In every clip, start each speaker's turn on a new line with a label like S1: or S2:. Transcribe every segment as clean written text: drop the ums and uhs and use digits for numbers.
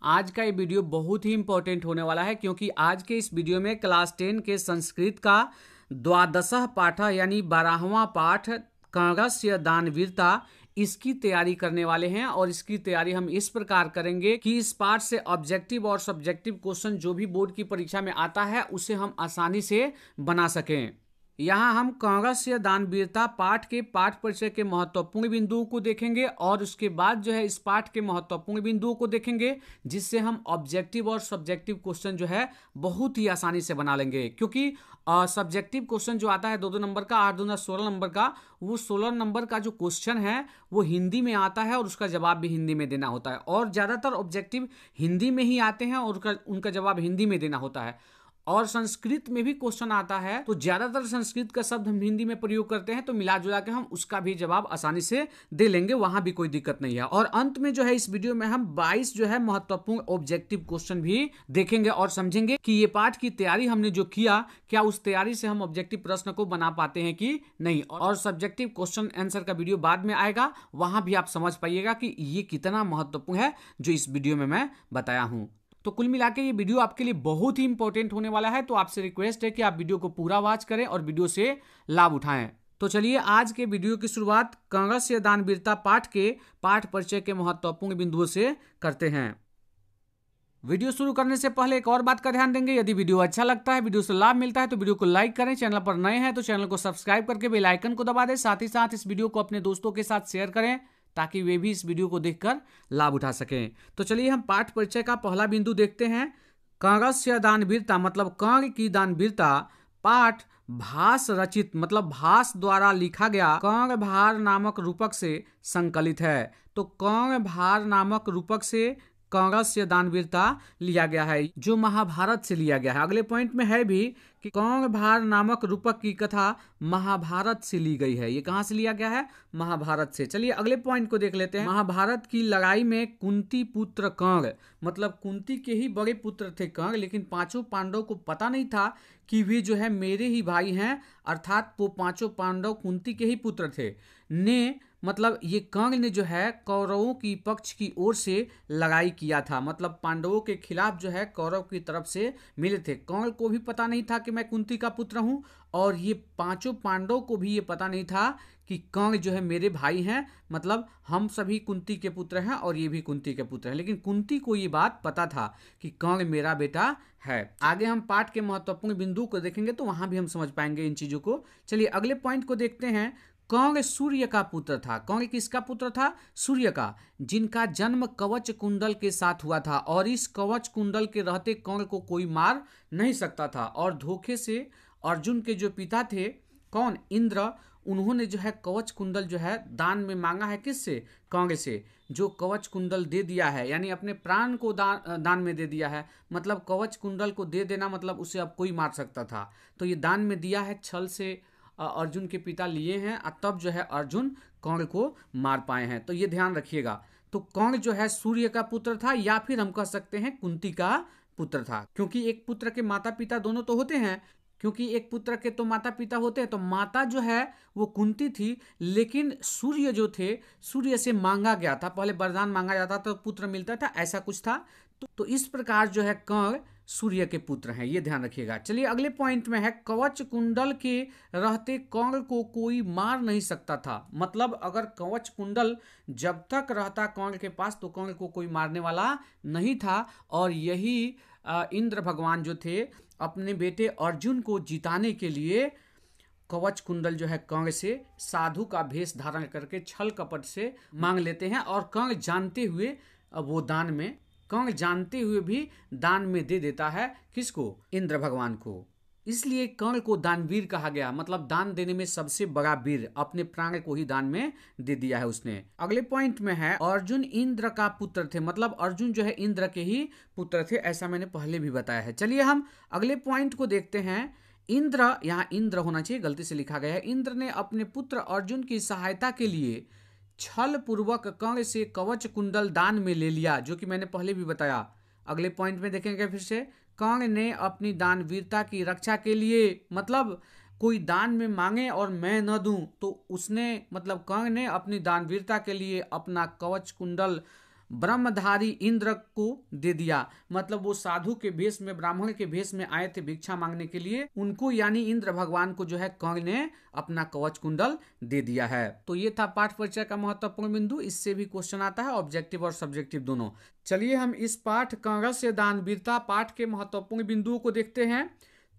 S1: आज का ये वीडियो बहुत ही इंपॉर्टेंट होने वाला है क्योंकि आज के इस वीडियो में क्लास 10 के संस्कृत का द्वादशः पाठ यानी 12वां पाठ कर्णस्य दानवीरता इसकी तैयारी करने वाले हैं। और इसकी तैयारी हम इस प्रकार करेंगे कि इस पाठ से ऑब्जेक्टिव और सब्जेक्टिव क्वेश्चन जो भी बोर्ड की परीक्षा में आता है उसे हम आसानी से बना सकें। यहाँ हम कर्णस्य दानवीरता पाठ के पाठ परिचय के महत्वपूर्ण बिंदुओं को देखेंगे और उसके बाद जो है इस पाठ के महत्वपूर्ण बिंदुओं को देखेंगे, जिससे हम ऑब्जेक्टिव और सब्जेक्टिव क्वेश्चन जो है बहुत ही आसानी से बना लेंगे। क्योंकि सब्जेक्टिव क्वेश्चन जो आता है 2-2 नंबर का, 8-2 16 नंबर का, वो 16 नंबर का जो क्वेश्चन है वो हिंदी में आता है और उसका जवाब भी हिंदी में देना होता है। और ज़्यादातर ऑब्जेक्टिव हिंदी में ही आते हैं और उनका जवाब हिंदी में देना होता है। और संस्कृत में भी क्वेश्चन आता है तो ज्यादातर संस्कृत का शब्द हम हिंदी में प्रयोग करते हैं, तो मिला जुला के हम उसका भी जवाब आसानी से दे लेंगे, वहां भी कोई दिक्कत नहीं है। और अंत में जो है इस वीडियो में हम 22 जो है महत्वपूर्ण ऑब्जेक्टिव क्वेश्चन भी देखेंगे और समझेंगे कि ये पाठ की तैयारी हमने जो किया, क्या उस तैयारी से हम ऑब्जेक्टिव प्रश्न को बना पाते हैं कि नहीं। और सब्जेक्टिव क्वेश्चन आंसर का वीडियो बाद में आएगा, वहां भी आप समझ पाइएगा कि ये कितना महत्वपूर्ण है जो इस वीडियो में मैं बताया हूं। तो कुल मिला के ये वीडियो आपके लिए बहुत ही इंपॉर्टेंट होने वाला है, तो आपसे रिक्वेस्ट है कि आप वीडियो को पूरा वॉच करें और वीडियो से लाभ उठाएं। तो चलिए आज के वीडियो की शुरुआत कर्णस्य दानवीरता पाठ के पाठ परिचय के महत्वपूर्ण बिंदुओं से करते हैं। वीडियो शुरू करने से पहले एक और बात का ध्यान देंगे, यदि वीडियो अच्छा लगता है, वीडियो से लाभ मिलता है तो वीडियो को लाइक करें। चैनल पर नए हैं तो चैनल को सब्सक्राइब करके बेल आइकन को दबा दें। साथ ही साथ इस वीडियो को अपने दोस्तों के साथ शेयर करें ताकि वे भी इस वीडियो को देखकर लाभ उठा सकें। तो चलिए हम पाठ परिचय का पहला बिंदु देखते हैं। कर्णस्य दानवीरता मतलब कर्ण की दानवीरता पाठ भास रचित मतलब भास द्वारा लिखा गया कर्ण भार नामक रूपक से संकलित है। तो कर्ण भार नामक रूपक से कर्णस्य दानवीरता लिया गया है, जो महाभारत से लिया गया है। अगले पॉइंट में है भी कि कर्ण भार नामक रूपक की कथा महाभारत से ली गई है। ये कहां से लिया गया है? महाभारत से। चलिए अगले पॉइंट को देख लेते हैं। महाभारत की लड़ाई में कुंती पुत्र कर्ण मतलब कुंती के ही बड़े पुत्र थे कर्ण, लेकिन पांचों पांडव को पता नहीं था कि वे जो है मेरे ही भाई हैं, अर्थात वो पांचों पांडव कुंती के ही पुत्र थे। ने मतलब ये कर्ण ने जो है कौरवों की पक्ष की ओर से लड़ाई किया था, मतलब पांडवों के खिलाफ जो है कौरव की तरफ से मिले थे। कर्ण को भी पता नहीं था कि मैं कुंती का पुत्र हूं, और ये पांचों पांडव को भी ये पता नहीं था कि कर्ण जो है मेरे भाई हैं, मतलब हम सभी कुंती के पुत्र हैं और ये भी कुंती के पुत्र हैं। लेकिन कुंती को ये बात पता था कि कर्ण मेरा बेटा है। आगे हम पाठ के महत्वपूर्ण बिंदु को देखेंगे तो वहां भी हम समझ पाएंगे इन चीजों को। चलिए अगले पॉइंट को देखते हैं। कर्ण सूर्य का पुत्र था। कर्ण किसका पुत्र था? सूर्य का, जिनका जन्म कवच कुंडल के साथ हुआ था, और इस कवच कुंडल के रहते कर्ण को कोई मार नहीं सकता था। और धोखे से अर्जुन के जो पिता थे, कौन? इंद्र, उन्होंने जो है कवच कुंडल जो है दान में मांगा है। किससे? कर्ण से, जो कवच कुंडल दे दिया है, यानी अपने प्राण को दान में दे दिया है। मतलब कवच कुंडल को दे देना मतलब उसे अब कोई मार सकता था, तो ये दान में दिया है, छल से अर्जुन के पिता लिए हैं, तब जो है अर्जुन कर्ण को मार पाए हैं। तो ये ध्यान रखिएगा। तो कर्ण जो है सूर्य का पुत्र था, या फिर हम कह सकते हैं कुंती का पुत्र था, क्योंकि एक पुत्र के माता पिता दोनों तो होते हैं। क्योंकि एक पुत्र के तो माता पिता होते हैं, तो माता जो है वो कुंती थी, लेकिन सूर्य जो थे, सूर्य से मांगा गया था, पहले वरदान मांगा जाता था तो पुत्र मिलता था, ऐसा कुछ था। तो इस प्रकार जो है कर्ण सूर्य के पुत्र हैं, ये ध्यान रखिएगा। चलिए अगले पॉइंट में है कवच कुंडल के रहते कर्ण को कोई मार नहीं सकता था। मतलब अगर कवच कुंडल जब तक रहता कर्ण के पास तो कर्ण को कोई मारने वाला नहीं था। और यही इंद्र भगवान जो थे अपने बेटे अर्जुन को जिताने के लिए कवच कुंडल जो है कर्ण से साधु का भेष धारण करके छल कपट से मांग लेते हैं। और कर्ण जानते हुए वो दान में कर्ण जानते हुए भी दान में दे देता है। किसको? इंद्र भगवान को। इसलिए कर्ण को दानवीर कहा गया, मतलब दान देने में सबसे बड़ा वीर, अपने प्राण को ही दान में दे दिया है उसने। अगले पॉइंट में है अर्जुन इंद्र का पुत्र थे, मतलब अर्जुन जो है इंद्र के ही पुत्र थे, ऐसा मैंने पहले भी बताया है। चलिए हम अगले पॉइंट को देखते हैं। इंद्र, यहाँ इंद्र होना चाहिए, गलती से लिखा गया है। इंद्र ने अपने पुत्र अर्जुन की सहायता के लिए छल पूर्वक कर्ण से कवच कुंडल दान में ले लिया, जो कि मैंने पहले भी बताया। अगले पॉइंट में देखेंगे फिर से, कर्ण ने अपनी दानवीरता की रक्षा के लिए, मतलब कोई दान में मांगे और मैं न दूं तो उसने, मतलब कर्ण ने अपनी दानवीरता के लिए अपना कवच कुंडल ब्रह्मधारी इंद्र को दे दिया। मतलब वो साधु के भेष में, ब्राह्मण के भेष में आए थे भिक्षा मांगने के लिए, उनको यानी इंद्र भगवान को जो है कर्ण ने अपना कवच कुंडल दे दिया है। तो ये था पाठ परिचय का महत्वपूर्ण बिंदु। इससे भी क्वेश्चन आता है, ऑब्जेक्टिव और सब्जेक्टिव दोनों। चलिए हम इस पाठ कर्णस्य दानवीरता पाठ के महत्वपूर्ण बिंदुओं को देखते हैं।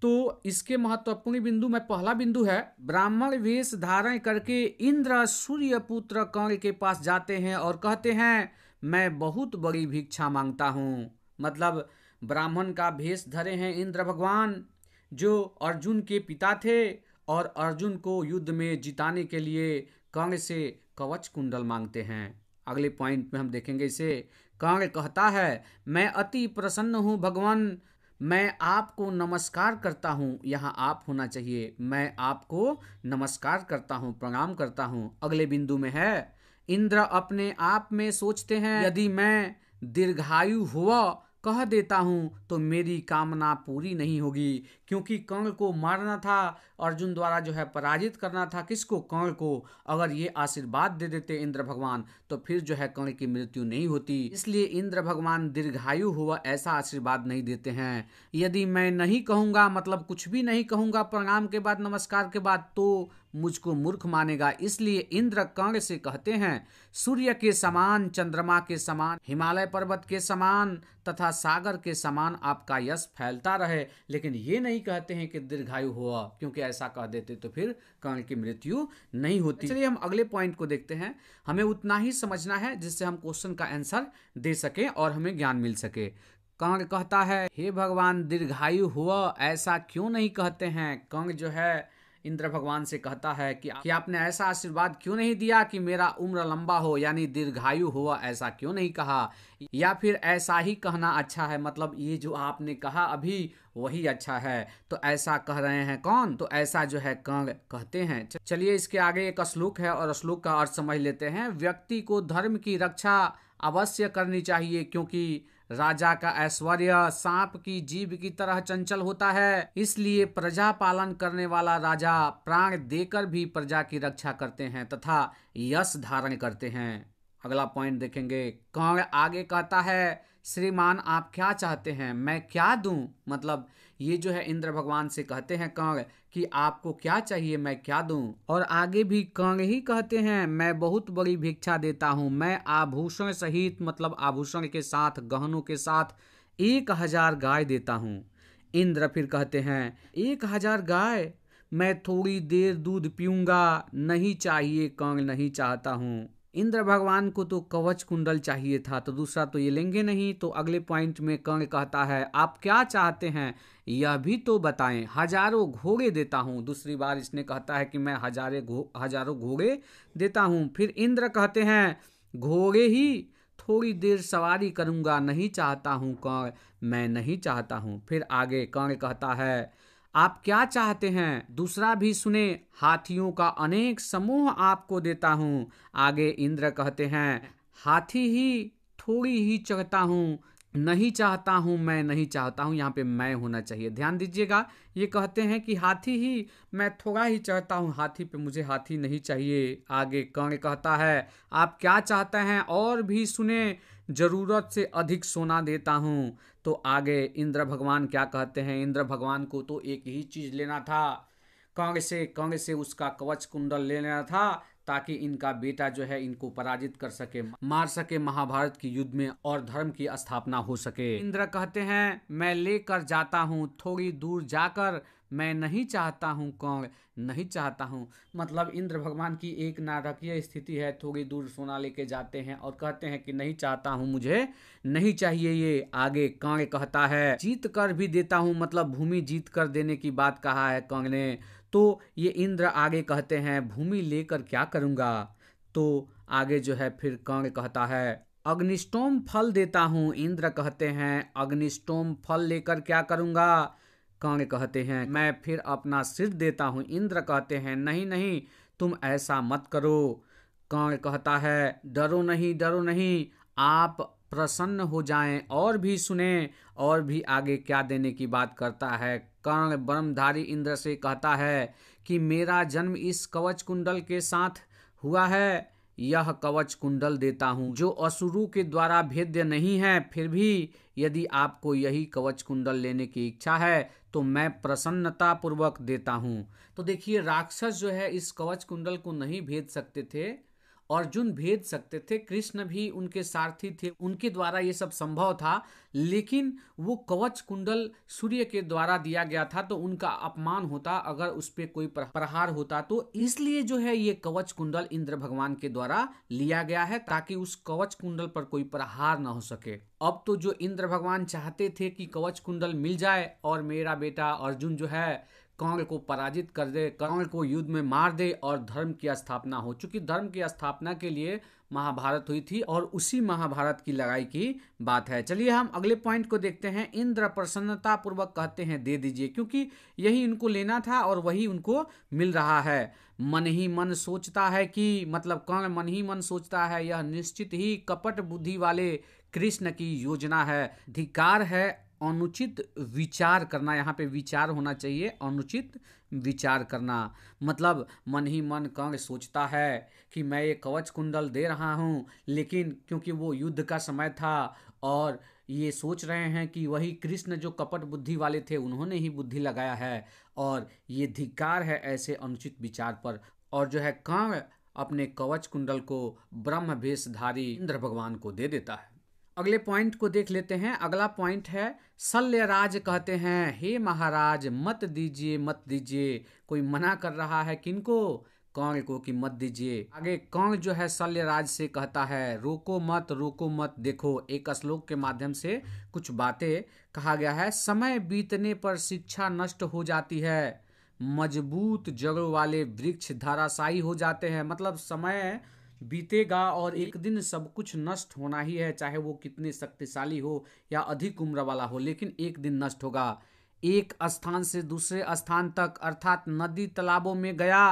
S1: तो इसके महत्वपूर्ण बिंदु में पहला बिंदु है, ब्राह्मण वेश धारण करके इंद्र सूर्य पुत्र कर्ण के पास जाते हैं और कहते हैं मैं बहुत बड़ी भिक्षा मांगता हूँ। मतलब ब्राह्मण का भेष धरे हैं इंद्र भगवान, जो अर्जुन के पिता थे, और अर्जुन को युद्ध में जिताने के लिए कर्ण से कवच कुंडल मांगते हैं। अगले पॉइंट में हम देखेंगे इसे। कर्ण कहता है मैं अति प्रसन्न हूँ भगवान, मैं आपको नमस्कार करता हूँ। यहाँ आप होना चाहिए, मैं आपको नमस्कार करता हूँ, प्रणाम करता हूँ। अगले बिंदु में है, इंद्र अपने आप में सोचते हैं यदि मैं दीर्घायु हुआ कह देता हूँ तो मेरी कामना पूरी नहीं होगी। क्योंकि कर्ण को मारना था, अर्जुन द्वारा जो है पराजित करना था किसको, कर्ण को। अगर ये आशीर्वाद दे देते इंद्र भगवान तो फिर जो है कर्ण की मृत्यु नहीं होती। इसलिए इंद्र भगवान दीर्घायु हुआ ऐसा आशीर्वाद नहीं देते हैं। यदि मैं नहीं कहूँगा, मतलब कुछ भी नहीं कहूँगा प्रणाम के बाद, नमस्कार के बाद, तो मुझको मूर्ख मानेगा। इसलिए इंद्र कर्ण से कहते हैं सूर्य के समान, चंद्रमा के समान, हिमालय पर्वत के समान तथा सागर के समान आपका यश फैलता रहे। लेकिन ये नहीं कहते हैं कि दीर्घायु हुआ, क्योंकि ऐसा कह देते तो फिर कर्ण की मृत्यु नहीं होती। चलिए हम अगले पॉइंट को देखते हैं। हमें उतना ही समझना है जिससे हम क्वेश्चन का आंसर दे सके और हमें ज्ञान मिल सके। कर्ण कहता है हे भगवान दीर्घायु हुआ ऐसा क्यों नहीं कहते हैं। कर्ण जो है इंद्र भगवान से कहता है कि आपने ऐसा आशीर्वाद क्यों नहीं दिया कि मेरा उम्र लंबा हो, यानी दीर्घायु हुआ ऐसा क्यों नहीं कहा, या फिर ऐसा ही कहना अच्छा है, मतलब ये जो आपने कहा अभी वही अच्छा है। तो ऐसा कह रहे हैं कौन, तो ऐसा जो है कर्ण कहते हैं। चलिए इसके आगे एक श्लोक है और श्लोक का अर्थ समझ लेते हैं। व्यक्ति को धर्म की रक्षा अवश्य करनी चाहिए, क्योंकि राजा का ऐश्वर्य सांप की जीभ की तरह चंचल होता है। इसलिए प्रजा पालन करने वाला राजा प्राण देकर भी प्रजा की रक्षा करते हैं तथा यश धारण करते हैं। अगला पॉइंट देखेंगे। कर्ण आगे कहता है श्रीमान आप क्या चाहते हैं, मैं क्या दूं। मतलब ये जो है इंद्र भगवान से कहते हैं कर्ण कि आपको क्या चाहिए, मैं क्या दूं। और आगे भी कर्ण ही कहते हैं मैं बहुत बड़ी भिक्षा देता हूं, मैं आभूषण सहित, मतलब आभूषण के साथ, गहनों के साथ 1000 गाय देता हूं। इंद्र फिर कहते हैं 1000 गाय, मैं थोड़ी देर दूध पीऊंगा, नहीं चाहिए कर्ण, नहीं चाहता हूं। इंद्र भगवान को तो कवच कुंडल चाहिए था, तो दूसरा तो ये लेंगे नहीं। तो अगले पॉइंट में कर्ण कहता है आप क्या चाहते हैं यह भी तो बताएं, हजारों घोड़े देता हूँ। दूसरी बार इसने कहता है कि मैं हजारों घोड़े देता हूँ। फिर इंद्र कहते हैं घोड़े ही, थोड़ी देर सवारी करूंगा, नहीं चाहता हूँ कर्ण, मैं नहीं चाहता हूँ। फिर आगे कर्ण कहता है आप क्या चाहते हैं, दूसरा भी सुने, हाथियों का अनेक समूह आपको देता हूँ। आगे इंद्र कहते हैं हाथी ही थोड़ी ही चढ़ता हूँ, नहीं चाहता हूँ, मैं नहीं चाहता हूँ। यहाँ पे मैं होना चाहिए, ध्यान दीजिएगा। ये कहते हैं कि हाथी ही मैं थोड़ा ही चढ़ता हूँ, हाथी पे मुझे हाथी नहीं चाहिए। आगे कर्ण कहता है आप क्या चाहते हैं, और भी सुने, जरूरत से अधिक सोना देता हूँ। तो आगे इंद्र भगवान क्या कहते हैं, इंद्र भगवान को तो एक ही चीज लेना था, कर्ण से उसका कवच कुंडल ले लेना था, ताकि इनका बेटा जो है इनको पराजित कर सके, मार सके महाभारत की युद्ध में, और धर्म की स्थापना हो सके। इंद्र कहते हैं मैं लेकर जाता हूँ, थोड़ी दूर जाकर, मैं नहीं चाहता हूँ कर्ण, नहीं चाहता हूँ। मतलब इंद्र भगवान की एक नाटकीय स्थिति है, थोड़ी दूर सोना लेके जाते हैं और कहते हैं कि नहीं चाहता हूँ, मुझे नहीं चाहिए ये। आगे कर्ण कहता है जीत कर भी देता हूँ, मतलब भूमि जीत कर देने की बात कहा है कर्ण ने। तो ये इंद्र आगे कहते हैं भूमि लेकर क्या करूंगा। तो आगे जो है फिर कर्ण कहता है अग्निष्टोम फल देता हूँ। इंद्र कहते हैं अग्निष्टोम फल लेकर क्या करूंगा। कर्ण कहते हैं मैं फिर अपना सिर देता हूँ। इंद्र कहते हैं नहीं नहीं तुम ऐसा मत करो। कर्ण कहता है डरो नहीं, डरो नहीं, आप प्रसन्न हो जाएं। और भी सुने, और भी आगे क्या देने की बात करता है। कर्ण ब्रह्मधारी इंद्र से कहता है कि मेरा जन्म इस कवच कुंडल के साथ हुआ है, यह कवच कुंडल देता हूँ, जो असुरों के द्वारा भेद्य नहीं है। फिर भी यदि आपको यही कवच कुंडल लेने की इच्छा है तो मैं प्रसन्नता पूर्वक देता हूँ। तो देखिए, राक्षस जो है इस कवच कुंडल को नहीं भेज सकते थे, अर्जुन भेज सकते थे, कृष्ण भी उनके सारथी थे, उनके द्वारा ये सब संभव था। लेकिन वो कवच कुंडल सूर्य के द्वारा दिया गया था, तो उनका अपमान होता अगर उस पर कोई प्रहार होता। तो इसलिए जो है ये कवच कुंडल इंद्र भगवान के द्वारा लिया गया है, ताकि उस कवच कुंडल पर कोई प्रहार न हो सके। अब तो जो इंद्र भगवान चाहते थे कि कवच कुंडल मिल जाए और मेरा बेटा अर्जुन जो है कर्ण को पराजित कर दे, कर्ण को युद्ध में मार दे और धर्म की स्थापना हो। चूंकि धर्म की स्थापना के लिए महाभारत हुई थी और उसी महाभारत की लड़ाई की बात है। चलिए हम अगले पॉइंट को देखते हैं। इंद्र प्रसन्नता पूर्वक कहते हैं दे दीजिए, क्योंकि यही उनको लेना था और वही उनको मिल रहा है। मन ही मन सोचता है कि, मतलब कर्ण मन ही मन सोचता है, यह निश्चित ही कपट बुद्धि वाले कृष्ण की योजना है। धिक्कार है अनुचित विचार करना, यहाँ पे विचार होना चाहिए, अनुचित विचार करना। मतलब मन ही मन कर्ण सोचता है कि मैं ये कवच कुंडल दे रहा हूँ, लेकिन क्योंकि वो युद्ध का समय था और ये सोच रहे हैं कि वही कृष्ण जो कपट बुद्धि वाले थे उन्होंने ही बुद्धि लगाया है, और ये धिक्कार है ऐसे अनुचित विचार पर। और जो है कर्ण अपने कवच कुंडल को ब्रह्म वेशधारी इंद्र भगवान को दे देता है। अगले पॉइंट को देख लेते हैं। अगला पॉइंट है शल्यराज कहते हैं हे महाराज मत दीजिए मत दीजिए। कोई मना कर रहा है किनको? कर्ण को कि मत दीजिए। आगे कर्ण जो है शल्यराज से कहता है रोको मत देखो। एक श्लोक के माध्यम से कुछ बातें कहा गया है। समय बीतने पर शिक्षा नष्ट हो जाती है, मजबूत जड़ों वाले वृक्ष धराशायी हो जाते हैं। मतलब समय बीतेगा और एक दिन सब कुछ नष्ट होना ही है, चाहे वो कितने शक्तिशाली हो या अधिक उम्र वाला हो, लेकिन एक दिन नष्ट होगा। एक स्थान से दूसरे स्थान तक, अर्थात नदी तालाबों में गया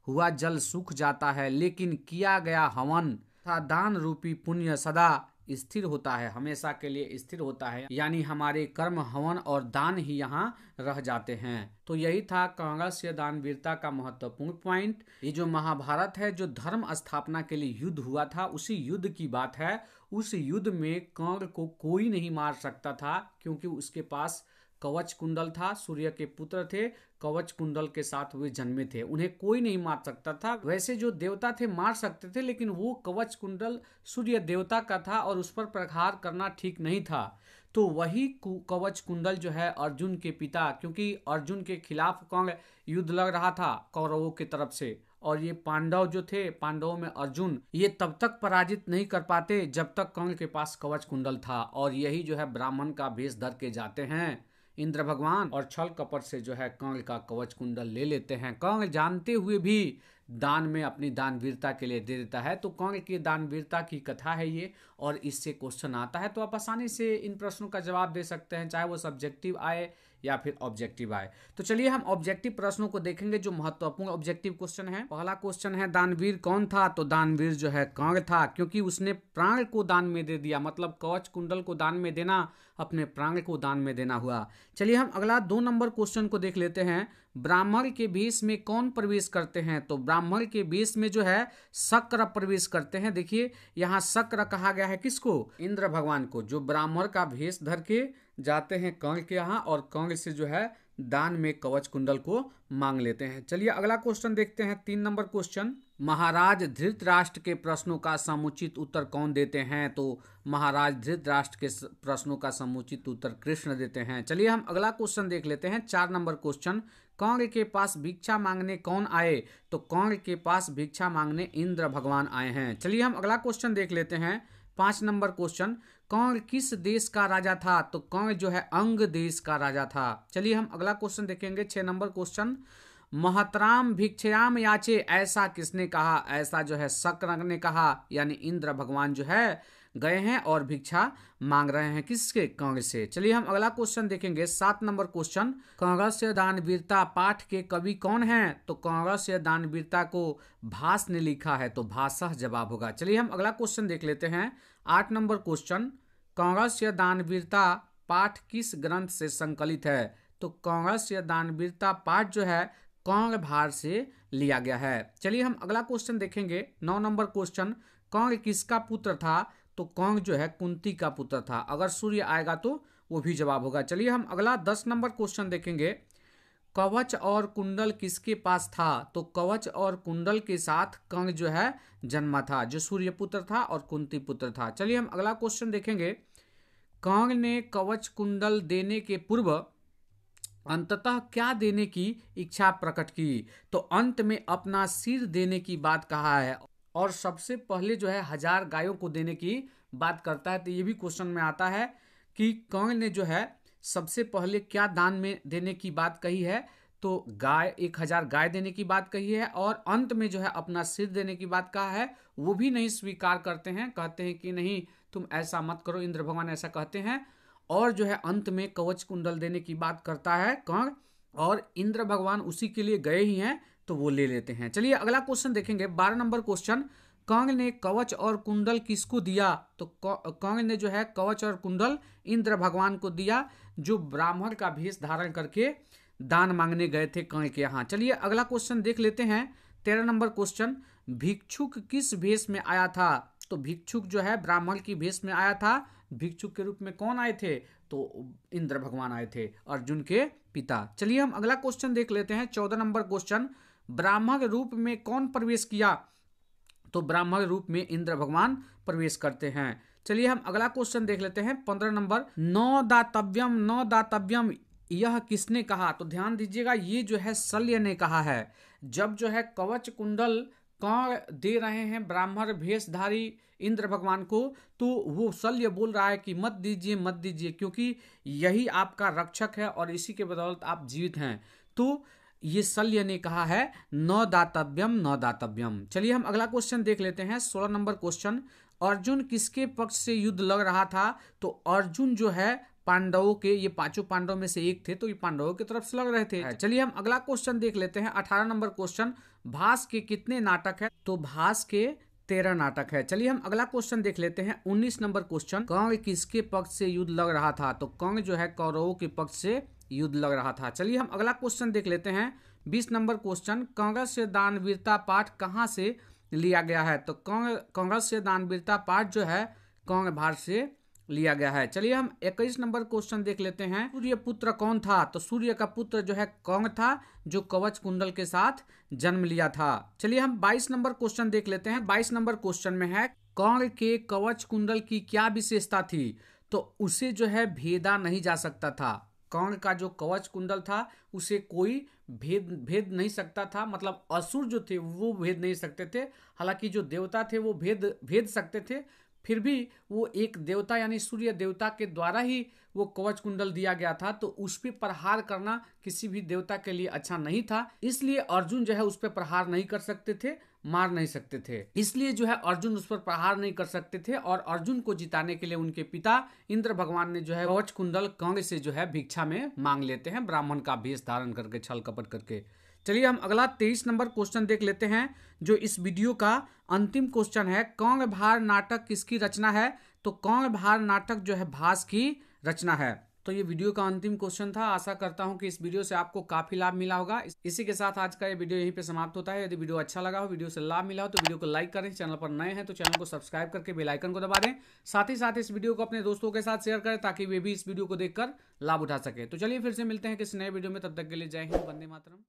S1: हुआ जल सूख जाता है, लेकिन किया गया हवन तथा दान रूपी पुण्य सदा स्थिर होता है, हमेशा के लिए स्थिर होता है। यानी हमारे कर्म हवन और दान ही यहाँ रह जाते हैं। तो यही था कांग्रेस दान वीरता का महत्वपूर्ण पॉइंट। ये जो महाभारत है, जो धर्म स्थापना के लिए युद्ध हुआ था, उसी युद्ध की बात है। उस युद्ध में कर्ण को कोई नहीं मार सकता था, क्योंकि उसके पास कवच कुंडल था, सूर्य के पुत्र थे, कवच कुंडल के साथ वे जन्मे थे, उन्हें कोई नहीं मार सकता था। वैसे जो देवता थे मार सकते थे, लेकिन वो कवच कुंडल सूर्य देवता का था और उस पर प्रहार करना ठीक नहीं था। तो वही कवच कुंडल जो है अर्जुन के पिता, क्योंकि अर्जुन के खिलाफ कर्ण युद्ध लड़ रहा था कौरवों की तरफ से, और ये पांडव जो थे, पांडवों में अर्जुन, ये तब तक पराजित नहीं कर पाते जब तक कर्ण के पास कवच कुंडल था। और यही जो है ब्राह्मण का वेश धर के जाते हैं इंद्र भगवान और छल कपट से जो है कर्ण का कवच कुंडल ले लेते हैं। कर्ण जानते हुए भी दान में अपनी दानवीरता के लिए दे देता है। तो कर्ण की दानवीरता की कथा है ये, और इससे क्वेश्चन आता है तो आप आसानी से इन प्रश्नों का जवाब दे सकते हैं, चाहे वो सब्जेक्टिव आए या फिर ऑब्जेक्टिव आए। तो चलिए हम ऑब्जेक्टिव प्रश्नों को देखेंगे, जो महत्वपूर्ण ऑब्जेक्टिव क्वेश्चन है। पहला क्वेश्चन है दानवीर कौन था? तो दानवीर जो है कर्ण था, क्योंकि उसने प्राण को दान में दे दिया। मतलब कवच कुंडल को दान में देना, अपने प्राण को दान में देना हुआ। चलिए हम अगला 2 नंबर क्वेश्चन को देख लेते हैं। ब्राह्मण के वेश में कौन प्रवेश करते हैं? तो ब्राह्मण के वेश में जो है शक्र प्रवेश करते हैं। देखिए यहाँ शक्र कहा गया है किसको? इंद्र भगवान को, जो ब्राह्मण का वेश धर के जाते हैं कर्ण के यहाँ और कर्ण से जो है दान में कवच कुंडल को मांग लेते हैं। चलिए अगला क्वेश्चन देखते हैं, 3 नंबर क्वेश्चन। महाराज धृतराष्ट्र के प्रश्नों का समुचित उत्तर कौन देते हैं? तो महाराज धृतराष्ट्र के प्रश्नों का समुचित उत्तर कृष्ण देते हैं। चलिए हम अगला क्वेश्चन देख लेते हैं, 4 नंबर क्वेश्चन। कर्ण के पास भिक्षा मांगने कौन आए? तो कर्ण के पास भिक्षा मांगने इंद्र भगवान आए हैं। चलिए हम अगला क्वेश्चन देख लेते हैं, 5 नंबर क्वेश्चन। कर्ण किस देश का राजा था? तो कर्ण जो है अंग देश का राजा था। चलिए हम अगला क्वेश्चन देखेंगे, 6 नंबर क्वेश्चन। महतराम भिक्षयाम याचे, ऐसा किसने कहा? ऐसा जो है शक्र ने कहा, यानी इंद्र भगवान जो है गए हैं और भिक्षा मांग रहे हैं किसके? कर्ण से। चलिए हम अगला क्वेश्चन देखेंगे, 7 नंबर क्वेश्चन। कर्ण दानवीरता पाठ के कवि कौन हैं? तो कर्ण दानवीरता को भास ने लिखा है, तो भासह जवाब होगा। चलिए हम अगला क्वेश्चन देख लेते हैं, 8 नंबर क्वेश्चन। कर्ण दानवीरता पाठ किस ग्रंथ से संकलित है? तो कर्ण दानवीरता पाठ जो है कर्ण भार से लिया गया है। चलिए हम अगला क्वेश्चन देखेंगे। 9 नंबर क्वेश्चन, कंग किसका पुत्र था? तो कंग जो है कुंती का पुत्र था। अगर सूर्य आएगा तो वो भी जवाब होगा। चलिए हम अगला 10 नंबर क्वेश्चन देखेंगे। कवच और कुंडल किसके पास था? तो कवच और कुंडल के साथ कंग जो है जन्मा था, जो सूर्य पुत्र था और कुंती पुत्र था। चलिए हम अगला क्वेश्चन देखेंगे। कंग ने कवच कुंडल देने के पूर्व अंततः क्या देने की इच्छा प्रकट की? तो अंत में अपना सिर देने की बात कहा है और सबसे पहले जो है 1000 गायों को देने की बात करता है। तो ये भी क्वेश्चन में आता है कि कंग ने जो है सबसे पहले क्या दान में देने की बात कही है? तो गाय, 1000 गाय देने की बात कही है और अंत में जो है अपना सिर देने की बात कहा है। वो भी नहीं स्वीकार करते हैं, कहते हैं कि नहीं तुम ऐसा मत करो, इंद्र भगवान ऐसा कहते हैं। और जो है अंत में कवच कुंडल देने की बात करता है कंग, और इंद्र भगवान उसी के लिए गए ही हैं तो वो ले लेते हैं। चलिए अगला क्वेश्चन देखेंगे। 12 नंबर क्वेश्चन, कंग ने कवच और कुंडल किसको दिया? तो कंग ने जो है कवच और कुंडल इंद्र भगवान को दिया, जो ब्राह्मण का भेष धारण करके दान मांगने गए थे कंग के यहाँ। चलिए अगला क्वेश्चन देख लेते हैं। 13 नंबर क्वेश्चन, भिक्षुक किस भेष में आया था? तो भिक्षुक जो है ब्राह्मण की भेष में आया था। भिक्षुक के रूप में कौन आए थे? तो इंद्र भगवान आए थे, अर्जुन के पिता। चलिए हम अगला क्वेश्चन देख लेते हैं। 14 नंबर क्वेश्चन, ब्राह्मण रूप में कौन प्रवेश किया? तो ब्राह्मण रूप में इंद्र भगवान प्रवेश करते हैं। चलिए हम अगला क्वेश्चन देख लेते हैं। 15 नंबर, नौ दातव्यम यह किसने कहा? तो ध्यान दीजिएगा, ये जो है शल्य ने कहा है। जब जो है कवच कुंडल कौन दे रहे हैं ब्राह्मण भेषधारी इंद्र भगवान को, तो वो शल्य बोल रहा है कि मत दीजिए मत दीजिए, क्योंकि यही आपका रक्षक है और इसी के बदौलत आप जीवित हैं। तो ये शल्य ने कहा है न दातव्यम। चलिए हम अगला क्वेश्चन देख लेते हैं। 16 नंबर क्वेश्चन, अर्जुन किसके पक्ष से युद्ध लड़ रहा था? तो अर्जुन जो है पांडवों के, ये 5 पांडव में से एक थे, तो ये पांडवों की तरफ से लड़ रहे थे। चलिए हम अगला क्वेश्चन देख लेते हैं। 18 नंबर क्वेश्चन, भास के कितने नाटक है? तो भास के 13 नाटक है। चलिए हम अगला क्वेश्चन देख लेते हैं। 19 नंबर क्वेश्चन, कंग किसके पक्ष से युद्ध लड़ रहा था? तो कंग जो है कौरवों के पक्ष से युद्ध लग रहा था। चलिए हम अगला क्वेश्चन देख लेते हैं। 20 नंबर क्वेश्चन, कंगस्य दानवीरता पाठ कहाँ से लिया गया है? तो कंगस्य दानवीरता पाठ जो है कंग भार से लिया गया है। चलिए हम 21 नंबर क्वेश्चन देख लेते हैं। सूर्य पुत्र कौन था? तो सूर्य का पुत्र जो है कंग था, जो कवच कुंडल के साथ जन्म लिया था। चलिए हम 22 नंबर क्वेश्चन देख लेते हैं। 22 नंबर क्वेश्चन में है, कंग के कवच कुंडल की क्या विशेषता थी? तो उसे जो है भेदा नहीं जा सकता था। कंग का जो कवच कुंडल था उसे कोई भेद नहीं सकता था, मतलब असुर जो थे वो भेद नहीं सकते थे। हालांकि जो देवता थे वो भेद सकते थे, फिर भी वो एक देवता यानी सूर्य देवता के द्वारा ही वो कवच कुंडल दिया गया था, तो उस पर प्रहार करना किसी भी देवता के लिए अच्छा नहीं था। इसलिए अर्जुन जो है उस पर प्रहार नहीं कर सकते थे, मार नहीं सकते थे। इसलिए जो है अर्जुन उस पर प्रहार नहीं कर सकते थे और अर्जुन को जिताने के लिए उनके पिता इंद्र भगवान ने जो है कवच कुंडल कंग से जो है भिक्षा में मांग लेते हैं, ब्राह्मण का भेष धारण करके, छल कपट करके। चलिए हम अगला 23 नंबर क्वेश्चन देख लेते हैं, जो इस वीडियो का अंतिम क्वेश्चन है। कंग भार नाटक किसकी रचना है? तो कंग भार नाटक जो है भास की रचना है। तो ये वीडियो का अंतिम क्वेश्चन था। आशा करता हूं कि इस वीडियो से आपको काफी लाभ मिला होगा। इसी के साथ आज का ये वीडियो यहीं पे समाप्त होता है। यदि वीडियो अच्छा लगा हो, वीडियो से लाभ मिला हो, तो वीडियो को लाइक करें। चैनल पर नए हैं तो चैनल को सब्सक्राइब करके बेल आइकन को दबा दें। साथ ही साथ इस वीडियो को अपने दोस्तों के साथ शेयर करें ताकि वे भी इस वीडियो को देखकर लाभ उठा सके। तो चलिए फिर से मिलते हैं किसी नए वीडियो में, तब तक के लिए जय हिंद, वंदे मातरम।